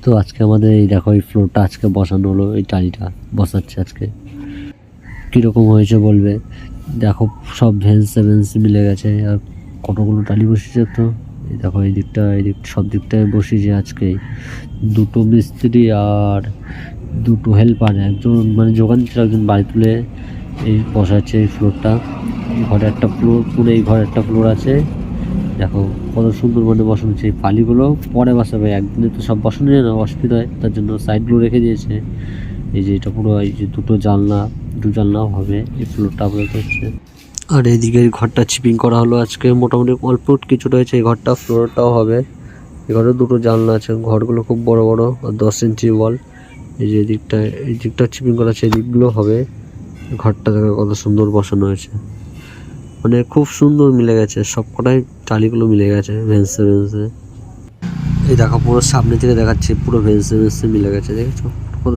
তো আজকে আমাদের এই দেখো এই ফ্লোরটা আজকে বসানো হলো, এই টালিটা বসাচ্ছে আজকে। কীরকম হয়েছে বলবে। দেখো সব ভেন্স মিলে গেছে, আর কতগুলো টালি বসেছে। তো এই দেখো এই দিকটা সব দিকটায় বসিয়েছে আজকে। দুটো মিস্ত্রি আর দুটো হেল্পার, একজন মানে যোগান ছিল, একজন বাড়ি তুলে এই বসাচ্ছে এই ফ্লোরটা। ঘরে একটা ফ্লোর, পুরো এই ঘরে একটা ফ্লোর আছে। দেখো কত সুন্দর মানে বসানো হচ্ছে। এই ফালিগুলো পরে বসাবে, একদিনে তো সব বসানো যায় না, অসুবিধা হয়, তার জন্য সাইডগুলো রেখে দিয়েছে। এই যে এটা পুরো এই যে দু জানলাও হবে এই ফ্লোরটা আপাতত হচ্ছে। আর এইদিকে এই ঘরটা চিপিং করা হলো আজকে, মোটামুটি অল্প কিছুটা হয়েছে। এই ঘরটা ফ্লোরটাও হবে। এই ঘরে দুটো জানলা আছে, ঘরগুলো খুব বড় বড়, আর 10 ইঞ্চি ওয়াল। এই যে এই দিকটা চিপিং করা আছে, এই দিকগুলো হবে। ঘরটা দেখো কত সুন্দর বসানো হয়েছে, মানে খুব সুন্দর মিলে গেছে, সব কটাই টালিগুলো মিলে গেছে ভেন্সে। এই দেখো পুরো সামনে থেকে দেখাচ্ছে, পুরো ভেন্সে মিলে গেছে, দেখেছো।